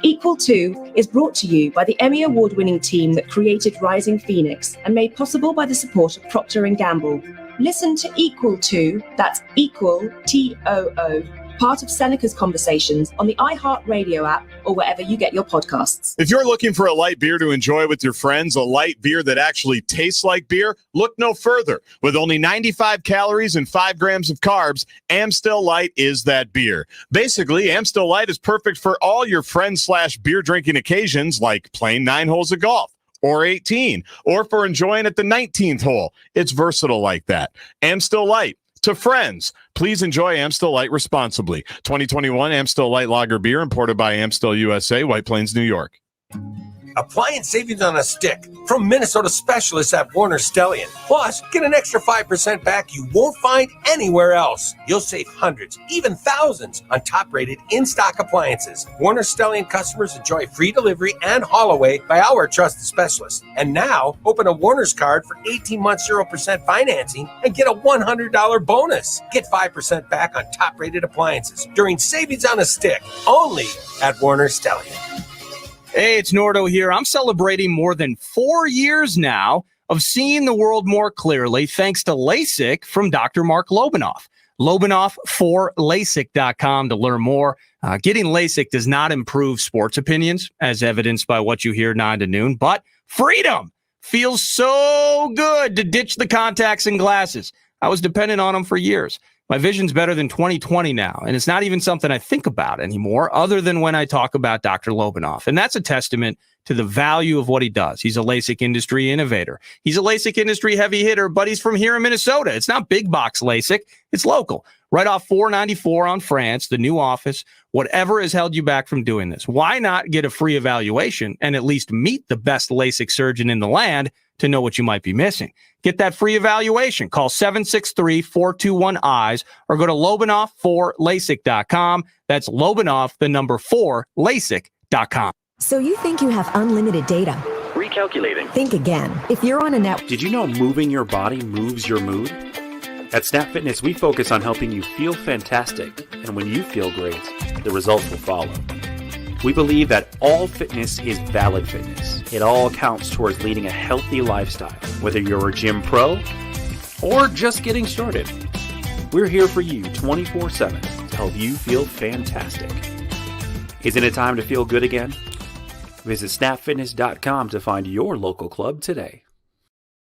Equal To is brought to you by the Emmy Award-winning team that created Rising Phoenix and made possible by the support of Procter & Gamble. Listen to Equal To, that's Equal, T-O-O, part of Seneca's Conversations on the iHeartRadio app or wherever you get your podcasts. If you're looking for a light beer to enjoy with your friends, a light beer that actually tastes like beer, look no further. With only 95 calories and 5 grams of carbs, Amstel Light is that beer. Basically, Amstel Light is perfect for all your friends/beer drinking occasions, like playing 9 holes of golf, or 18, or for enjoying at the 19th hole. It's versatile like that. Amstel Light. To friends, please enjoy Amstel Light responsibly. 2021 Amstel Light Lager Beer, imported by Amstel USA, White Plains, New York. Appliance savings on a stick from Minnesota specialists at Warner Stellian. Plus, get an extra 5% back you won't find anywhere else. You'll save hundreds, even thousands on top-rated in-stock appliances. Warner Stellian customers enjoy free delivery and haul away by our trusted specialists. And now, open a Warner's card for 18 months 0% financing and get a $100 bonus. Get 5% back on top-rated appliances during savings on a stick, only at Warner Stellian. Hey, it's Nordo here. I'm celebrating more than 4 years now of seeing the world more clearly thanks to LASIK from Dr. Mark Lobanoff. Lobanoff4LASIK.com to learn more. Getting LASIK does not improve sports opinions, as evidenced by what you hear 9 to noon, but freedom feels so good to ditch the contacts and glasses. I was dependent on them for years. My vision's better than 20/20 now, and it's not even something I think about anymore other than when I talk about Dr. Lobanoff. And that's a testament to the value of what he does. He's a LASIK industry innovator. He's a LASIK industry heavy hitter, but he's from here in Minnesota. It's not big box LASIK. It's local. Right off 494 on France, the new office. Whatever has held you back from doing this, why not get a free evaluation and at least meet the best LASIK surgeon in the land to know what you might be missing? Get that free evaluation. Call 763-421-EYES or go to Lobanoff4LASIK.com. That's Lobanoff, the number 4LASIK.com. So you think you have unlimited data? Recalculating. Think again. If you're on a network. Did you know moving your body moves your mood? At Snap Fitness, we focus on helping you feel fantastic. And when you feel great, the results will follow. We believe that all fitness is valid fitness. It all counts towards leading a healthy lifestyle, whether you're a gym pro or just getting started. We're here for you 24/7 to help you feel fantastic. Isn't it time to feel good again? Visit snapfitness.com to find your local club today.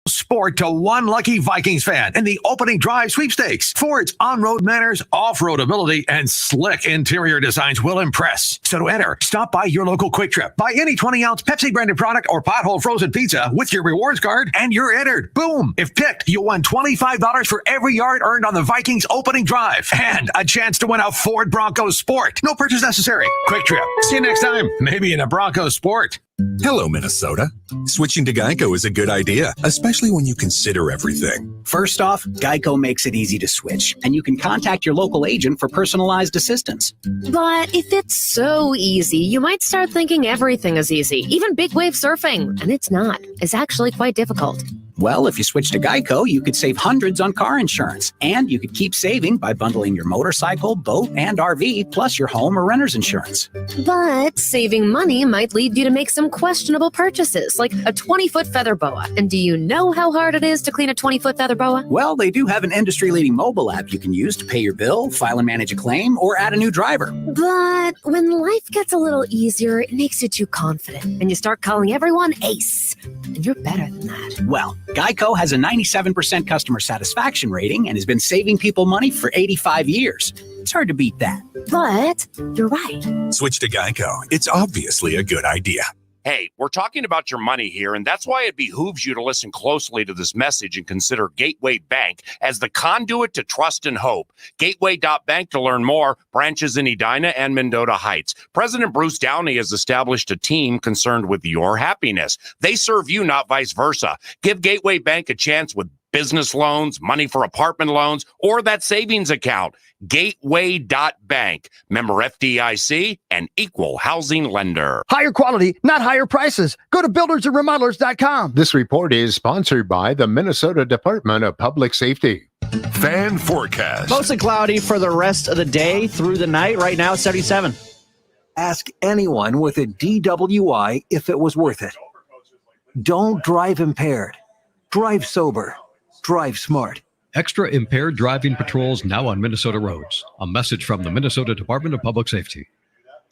Sport to one lucky Vikings fan in the opening drive sweepstakes. Ford's on-road manners, off-road ability, and slick interior designs will impress. So to enter, stop by your local Quick Trip. Buy any 20-ounce Pepsi-branded product or Pothole frozen pizza with your rewards card, and you're entered. Boom! If picked, you'll win $25 for every yard earned on the Vikings opening drive. And a chance to win a Ford Bronco Sport. No purchase necessary. Quick Trip. See you next time. Maybe in a Bronco Sport. Hello, Minnesota. Switching to Geico is a good idea, especially when you consider everything. First off, Geico makes it easy to switch, and you can contact your local agent for personalized assistance. But if it's so easy, you might start thinking everything is easy, even big wave surfing. And it's not. It's actually quite difficult. Well, if you switch to Geico, you could save hundreds on car insurance, and you could keep saving by bundling your motorcycle, boat, and RV, plus your home or renter's insurance. But saving money might lead you to make some questionable purchases, like a 20-foot feather boa. And do you know how hard it is to clean a 20-foot feather boa? Well, they do have an industry-leading mobile app you can use to pay your bill, file and manage a claim, or add a new driver. But when life gets a little easier, it makes you too confident, and you start calling everyone Ace. And you're better than that. Well, Geico has a 97% customer satisfaction rating and has been saving people money for 85 years. It's hard to beat that. But you're right. Switch to Geico. It's obviously a good idea. Hey, we're talking about your money here, and that's why it behooves you to listen closely to this message and consider Gateway Bank as the conduit to trust and hope. Gateway.bank to learn more. Branches in Edina and Mendota Heights. President Bruce Downey has established a team concerned with your happiness. They serve you, not vice versa. Give Gateway Bank a chance with business loans, money for apartment loans, or that savings account. Gateway.bank. Member FDIC, and equal housing lender. Higher quality, not higher prices. Go to buildersandremodelers.com. This report is sponsored by the Minnesota Department of Public Safety. Fan forecast. Mostly cloudy for the rest of the day through the night. Right now, 77. Ask anyone with a DWI if it was worth it. Don't drive impaired. Drive sober. Drive smart. Extra impaired driving patrols now on Minnesota roads. A message from the Minnesota Department of Public Safety.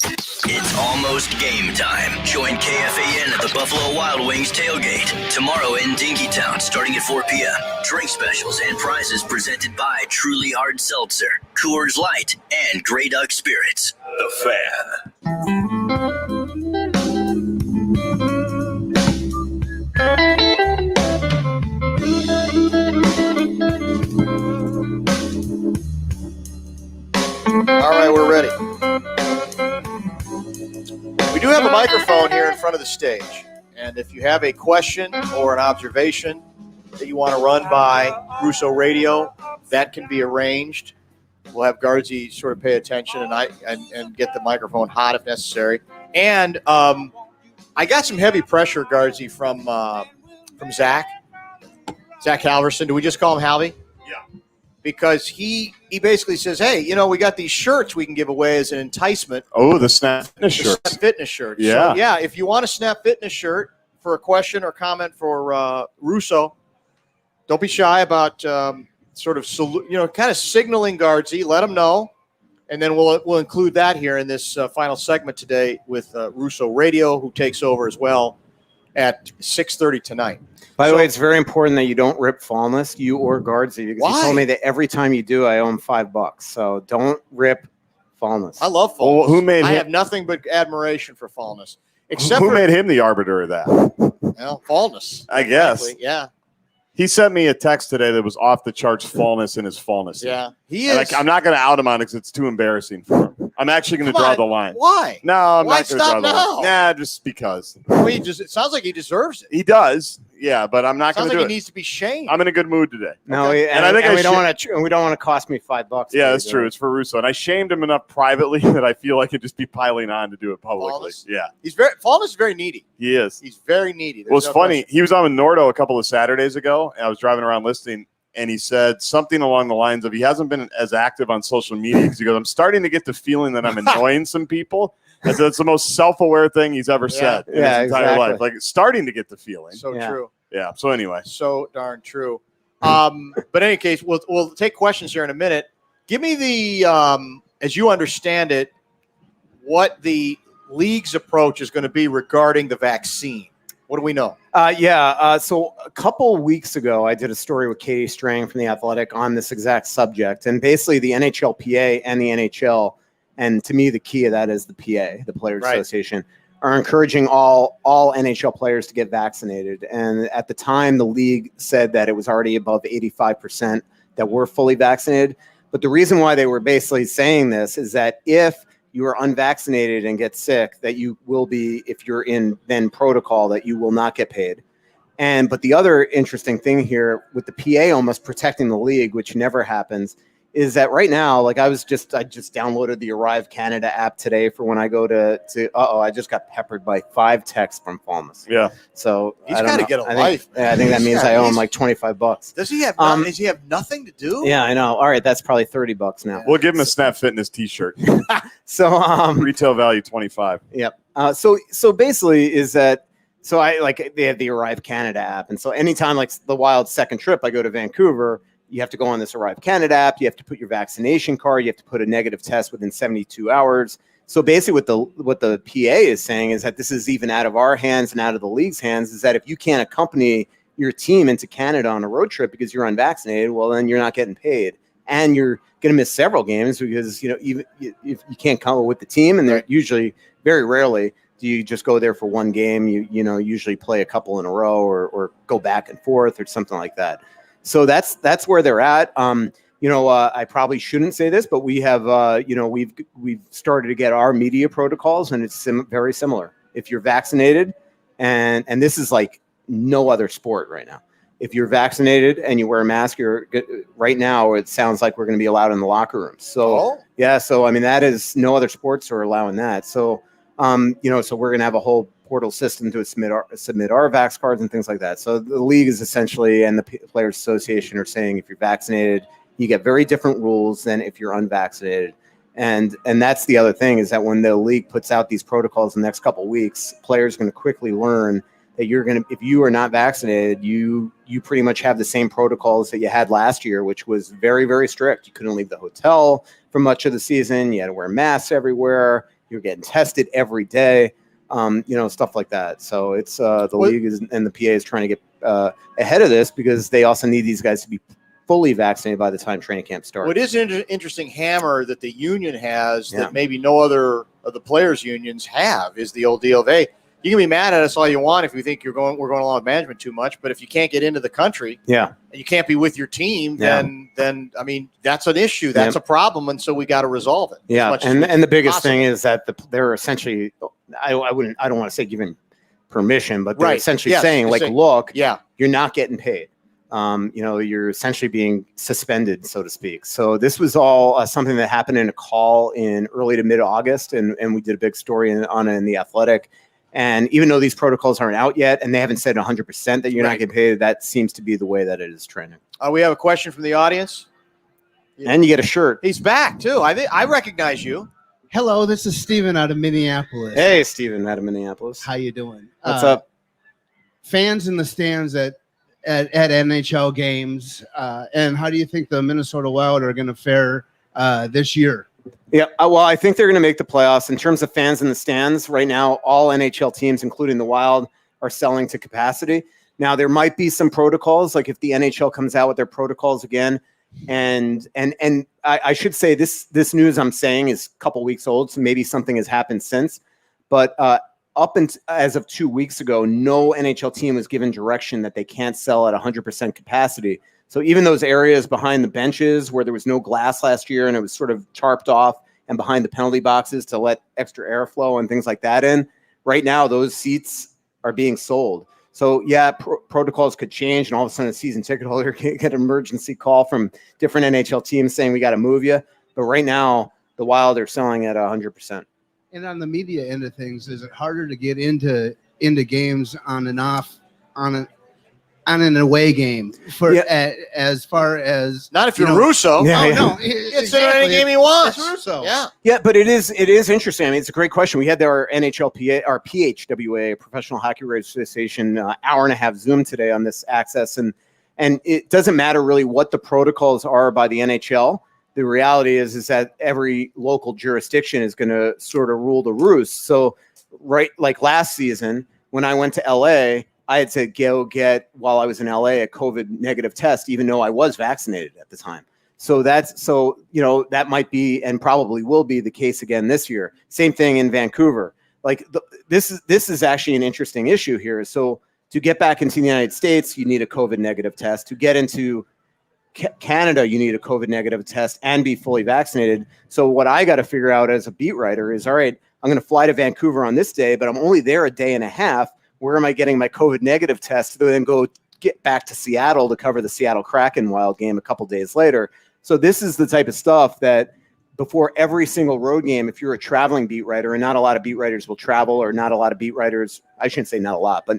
It's almost game time. Join KFAN at the Buffalo Wild Wings tailgate tomorrow in Dinkytown starting at 4 p.m. Drink specials and prizes presented by Truly Hard Seltzer, Coors Light, and Grey Duck Spirits. The Fan. All right, we're ready. We do have a microphone here in front of the stage. And if you have a question or an observation that you want to run by Russo Radio, that can be arranged. We'll have Guardsy sort of pay attention and get the microphone hot if necessary. And I got some heavy pressure, Guardsy, from Zach Halverson. Do we just call him Halvey? Yeah. Because he basically says, hey, we got these shirts we can give away as an enticement. Oh, the Snap Fitness shirt. Snap Fitness shirt. Yeah. So, yeah, if you want a Snap Fitness shirt for a question or comment for Russo, don't be shy about sort of kind of signaling Guardsy. Let them know, and then we'll include that here in this final segment today with Russo Radio, who takes over as well at 6:30 tonight. By the way, it's very important that you don't rip Fallness, you or Guardsy, because Why? he told me that every time you do, I owe him $5. So don't rip Fallness. I love Fallness. Well, who made I him? have nothing but admiration for Fallness. Except Who for, made him the arbiter of that? Well, Fallness. I guess. Exactly. Yeah. He sent me a text today that was off the charts fallness in his fallness. Yeah. He And is. I'm not going to out him on it because it's too embarrassing for him. I'm actually going to Come draw on. the line. Why? No, I'm Why not going to stop draw the now? line. Nah, just because. Well, it sounds like he deserves it. He does. Yeah, but I'm not going Sounds to like do he it. needs to be shamed. I'm in a good mood today. No, Okay. and And I think we don't want to. We don't want to cost me $5. Yeah, that's true. It's for Russo. And I shamed him enough privately that I feel like I could just be piling on to do it publicly. Fallness? Yeah, Fallness is very needy. he is. He's very needy. It was funny. He was on with Nordo a couple of Saturdays ago, and I was driving around listening, and he said something along the lines of he hasn't been as active on social media because he goes, I'm starting to get the feeling that I'm annoying some people. And so it's the most self-aware thing he's ever said in his entire life. Like starting to get the feeling. So true. Yeah. So anyway. So darn true. But in any case, we'll take questions here in a minute. Give me the, as you understand it, what the league's approach is going to be regarding the vaccine. What do we know? So a couple weeks ago, I did a story with Katie Strang from The Athletic on this exact subject. And basically the NHLPA and the NHL, and to me, the key of that is the PA, the Players Association, are encouraging all NHL players to get vaccinated. And at the time, the league said that it was already above 85% that were fully vaccinated. But the reason why they were basically saying this is that if you are unvaccinated and get sick, that you will be, if you're in then protocol, that you will not get paid. But the other interesting thing here with the PA almost protecting the league, which never happens, is that right now, like I just downloaded the Arrive Canada app today for when I go to I just got peppered by 5 texts from Fallness. Yeah. So He's got to get a life. I think that means I owe him like $25. Does he have? Does he have nothing to do? Yeah, I know. All right, that's probably $30 now. We'll give him a Snap Fitness T-shirt. So retail value $25. Yep. So basically is that they have the Arrive Canada app, and so anytime like the Wild's second trip, I go to Vancouver. You have to go on this Arrive Canada app. You have to put your vaccination card. You have to put a negative test within 72 hours. So basically what the PA is saying is that this is even out of our hands and out of the league's hands, is that if you can't accompany your team into Canada on a road trip because you're unvaccinated, well, then you're not getting paid. And you're going to miss several games because, even if you can't come with the team, and they're usually, very rarely, do you just go there for one game. You usually play a couple in a row or go back and forth or something like that. So that's where they're at. I probably shouldn't say this, but we have, we've started to get our media protocols, and it's very similar. If you're vaccinated, and this is like no other sport right now. If you're vaccinated and you wear a mask, right now it sounds like we're going to be allowed in the locker rooms. So so I mean that is no other sports are allowing that. So so we're going to have a whole portal system to submit our vax cards and things like that. So the league is essentially, and the Players Association are saying, if you're vaccinated, you get very different rules than if you're unvaccinated. And that's the other thing, is that when the league puts out these protocols in the next couple of weeks, players are going to quickly learn that if you are not vaccinated, you pretty much have the same protocols that you had last year, which was very, very strict. You couldn't leave the hotel for much of the season. You had to wear masks everywhere. You were getting tested every day, stuff like that. So it's the league and the PA is trying to get ahead of this because they also need these guys to be fully vaccinated by the time training camp starts. What is an interesting hammer that the union has that maybe no other of the players' unions have is the old deal of, hey, you can be mad at us all you want if you think we're going along with management too much, but if you can't get into the country, and you can't be with your team, then I mean that's an issue, that's a problem, and so we got to resolve it. Yeah, and the biggest thing is that they're essentially, I don't want to say giving permission, but they're essentially saying look, you're not getting paid. You're essentially being suspended, so to speak. So this was all something that happened in a call in early to mid-August, and we did a big story on it in The Athletic. And even though these protocols aren't out yet, and they haven't said 100% that you're not getting paid, that seems to be the way that it is trending. We have a question from the audience. And you get a shirt. He's back, too. I recognize you. Hello, this is Steven out of Minneapolis. Hey, Steven out of Minneapolis. How you doing? What's up? Fans in the stands at NHL games, and how do you think the Minnesota Wild are going to fare this year? Yeah, well, I think they're going to make the playoffs. In terms of fans in the stands, right now, all NHL teams, including the Wild, are selling to capacity. Now, there might be some protocols, like if the NHL comes out with their protocols again, and I should say this news I'm saying is a couple weeks old, so maybe something has happened since. But as of 2 weeks ago, no NHL team was given direction that they can't sell at 100% capacity. So even those areas behind the benches where there was no glass last year and it was sort of tarped off, and behind the penalty boxes to let extra airflow and things like that in, right now those seats are being sold. So yeah, protocols could change, and all of a sudden a season ticket holder can get an emergency call from different NHL teams saying we got to move you. But right now the Wild are selling at 100%. And on the media end of things, is it harder to get into games on and off on an away game as far as not if you're Russo? No, it's any game he wants. It's Russo. Yeah, but it is interesting. I mean, it's a great question. We had our NHLPA, our PHWA, Professional Hockey Writers Association, hour and a half Zoom today on this access, and it doesn't matter really what the protocols are by the NHL. The reality is that every local jurisdiction is going to sort of rule the roost. So, right, like last season when I went to LA, I had to go get, while I was in LA, a COVID negative test, even though I was vaccinated at the time. So that might be and probably will be the case again this year. Same thing in Vancouver. Like this is actually an interesting issue here. So to get back into the United States, you need a COVID negative test. To get into Canada, you need a COVID negative test and be fully vaccinated. So what I got to figure out as a beat writer is, all right, I'm going to fly to Vancouver on this day, but I'm only there a day and a half. Where am I getting my COVID negative test to then go get back to Seattle to cover the Seattle Kraken Wild game a couple days later? So this is the type of stuff that before every single road game, if you're a traveling beat writer, and not a lot of beat writers will travel, or not a lot of beat writers, I shouldn't say not a lot, but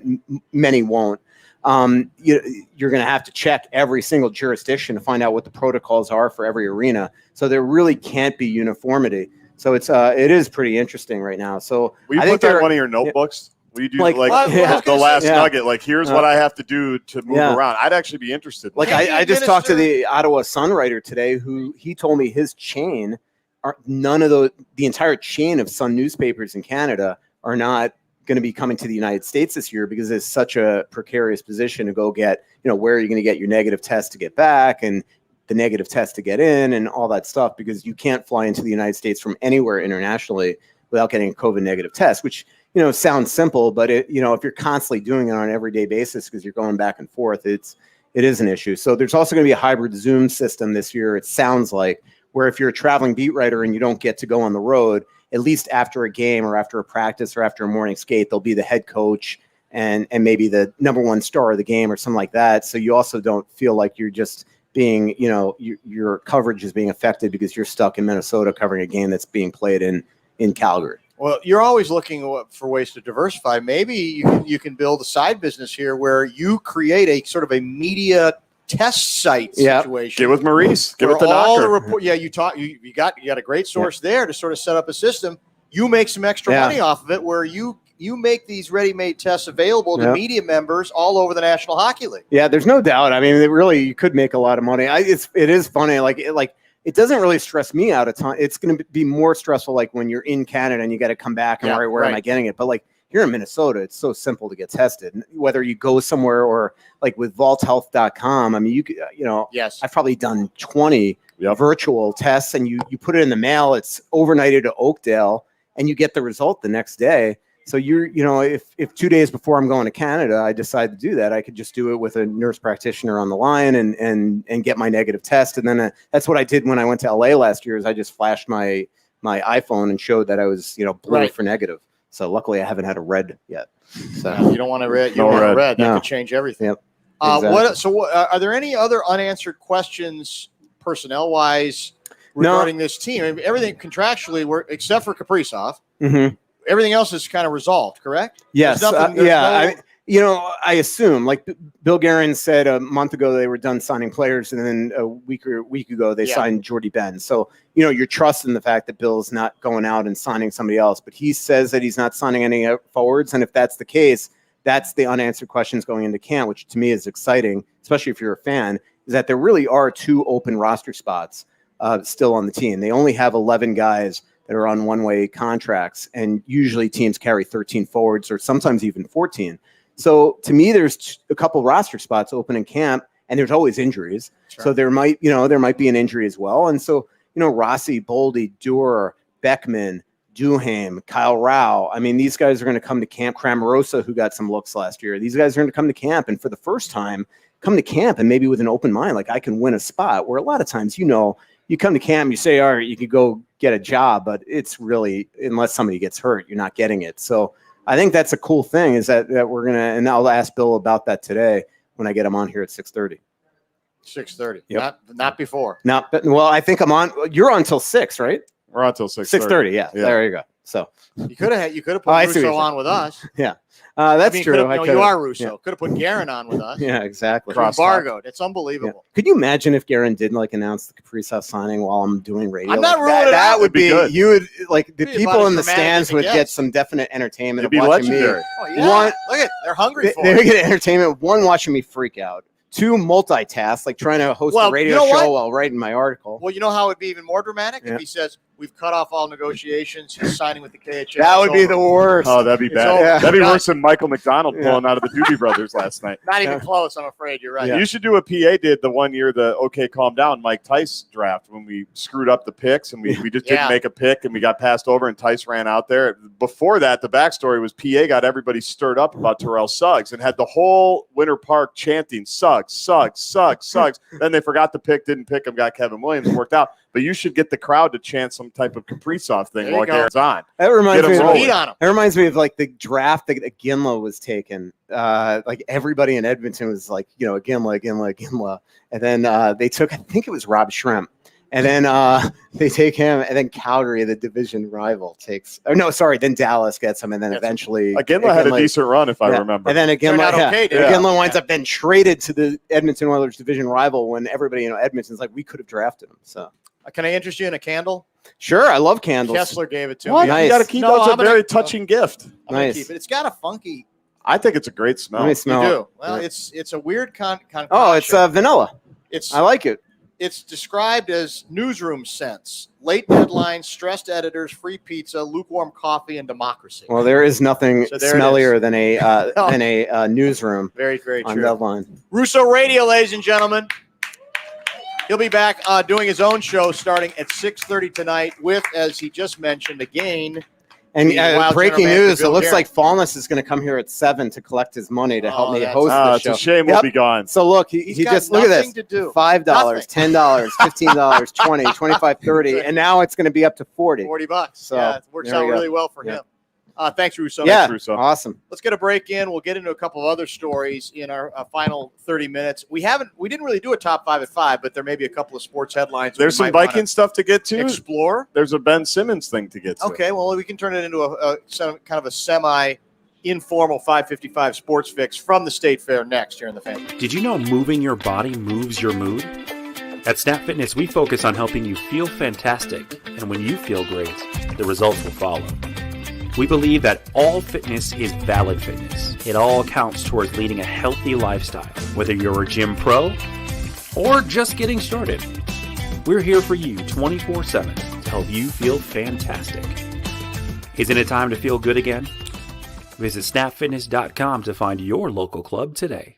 many won't. You're going to have to check every single jurisdiction to find out what the protocols are for every arena. So there really can't be uniformity. So it is pretty interesting right now. So will you put that in one of your notebooks? Will you do the last nugget? Like, here's what I have to do to move around. I'd actually be interested. Like, I just talked to the Ottawa Sun writer today, who he told me his chain, the entire chain of Sun newspapers in Canada are not going to be coming to the United States this year because it's such a precarious position to go get, where are you going to get your negative test to get back and the negative test to get in and all that stuff, because you can't fly into the United States from anywhere internationally without getting a COVID negative test, which sounds simple, but if you're constantly doing it on an everyday basis because you're going back and forth, it is an issue. So there's also going to be a hybrid Zoom system this year, it sounds like, where if you're a traveling beat writer and you don't get to go on the road, at least after a game or after a practice or after a morning skate, there'll be the head coach and maybe the number one star of the game or something like that. So you also don't feel like you're just being, your coverage is being affected because you're stuck in Minnesota covering a game that's being played in Calgary. Well, you're always looking for ways to diversify. Maybe you can build a side business here where you create a sort of a media test site situation. Get with Maurice. Get with the all doctor. The report. Yeah, you got a great source there to sort of set up a system. You make some extra money off of it, where you you make these ready-made tests available to media members all over the National Hockey League. Yeah, there's no doubt. I mean, you could make a lot of money. It is funny. It doesn't really stress me out a ton. It's going to be more stressful like when you're in Canada and you got to come back and where am I getting it? But like here in Minnesota, it's so simple to get tested. Whether you go somewhere or like with vaulthealth.com, I mean, you could, I've probably done 20 virtual tests, and you put it in the mail. It's overnighted to Oakdale, and you get the result the next day. So if 2 days before I'm going to Canada, I decide to do that, I could just do it with a nurse practitioner on the line and get my negative test. And then that's what I did when I went to LA last year. Is I just flashed my iPhone and showed that I was blue for negative. So luckily I haven't had a red yet. So you don't want a red. You don't want a red. That could change everything. Yep. Exactly. Are there any other unanswered questions personnel wise regarding this team? I mean, everything contractually, except for Kaprizov. Mm-hmm. Everything else is kind of resolved, correct? Yes. I assume, like Bill Guerin said a month ago, they were done signing players, and then a week ago they signed Jordy Ben. So you're trusting the fact that Bill's not going out and signing somebody else, but he says that he's not signing any forwards, and if that's the case, that's the unanswered questions going into camp, which to me is exciting, especially if you're a fan. Is that there really are 2 open roster spots still on the team. They only have 11 guys that are on one-way contracts, and usually teams carry 13 forwards or sometimes even 14. So to me, there's a couple roster spots open in camp, and there's always injuries. Sure. So there might be an injury as well. And so, Rossi, Boldy, Durer, Beckman, Duhaime, Kyle Rao. I mean, these guys are going to come to camp. Cramarosa, who got some looks last year. These guys are going to come to camp, and for the first time, come to camp and maybe with an open mind, like I can win a spot. Where a lot of times, you come to camp, you say, all right, you could go get a job, but it's really, unless somebody gets hurt, you're not getting it. So I think that's a cool thing is that we're going to, and I'll ask Bill about that today when I get him on here at 6:30. 6:30. Yep. Not before. Well, I think I'm on. You're on till 6, right? We're on till 6:30. 6:30. Yeah. There you go. So you could have put Russo on with us. Yeah. That's true. You are Russo. Yeah. Could have put Guerin on with us. Yeah, exactly. Embargoed. It's unbelievable. Yeah. Could you imagine if Guerin did announce the Kaprizov signing while I'm doing radio? I'm not ruling it out. That would be good. You would the people in the stands would get some definite entertainment. It'd be legendary. Me. Oh, yeah. Look they're hungry for it. They get entertainment. 1, watching me freak out. 2, multitask, like trying to host a radio show while writing my article. Well, you know how it would be even more dramatic if he says, we've cut off all negotiations. He's signing with the KHL. That would be the worst. Oh, that'd be bad. Yeah. That'd be worse than Michael McDonald pulling out of the Doobie Brothers last night. Not even close, I'm afraid. You're right. Yeah. You should do what PA did the one year, the OK Calm Down Mike Tice draft, when we screwed up the picks and we just didn't make a pick and we got passed over and Tice ran out there. Before that, the backstory was PA got everybody stirred up about Terrell Suggs and had the whole Winter Park chanting, Suggs, Suggs, Suggs, Suggs. Then they forgot the pick, didn't pick him, got Kevin Williams, worked out. But you should get the crowd to chant some type of Kaprizov thing while Guerin's on. That reminds me of like the draft that Ginla was taken. Like everybody in Edmonton was like, Ginla. And then they took, I think it was Rob Schremp. And then they take him, and then Calgary, the division rival, then Dallas gets him, and then eventually Ginla had a decent run, if I remember. And then Ginla winds up then traded to the Edmonton Oilers division rival when everybody Edmonton's like, we could have drafted him. So can I interest you in a candle? Sure, I love candles. Kessler gave it to me. Nice. You got to keep that's a very touching gift. Nice. Keep it. It's got a funky. I think it's a great smell. Let me smell you do. Well, it's a weird concoction. Oh, it's vanilla. I like it. It's described as newsroom scents, late deadlines, stressed editors, free pizza, lukewarm coffee, and democracy. Well, there is nothing smellier than a newsroom. Very, very on true. Deadline. Russo Radio, ladies and gentlemen. He'll be back doing his own show starting at 6:30 tonight with, as he just mentioned, again. And breaking news, it looks like Fallness is going to come here at 7 to collect his money to help me host the show. It's a shame we'll be gone. So look, he just, look at this, $5, $10, $15, $20, $25, $30, and now it's going to be up to $40. $40. So yeah, it works out really well for him. Thanks, Russo. Yeah, thanks, Russo. Awesome. Let's get a break in. We'll get into a couple of other stories in our final 30 minutes. We didn't really do a top 5 at 5, but there may be a couple of sports headlines. There's some Viking stuff to get to. Explore. There's a Ben Simmons thing to get to. Okay, well, we can turn it into a kind of a semi-informal 555 sports fix from the State Fair next here in the Fan. Did you know moving your body moves your mood? At Snap Fitness, we focus on helping you feel fantastic, and when you feel great, the results will follow. We believe that all fitness is valid fitness. It all counts towards leading a healthy lifestyle, whether you're a gym pro or just getting started. We're here for you 24/7 to help you feel fantastic. Isn't it time to feel good again? Visit snapfitness.com to find your local club today.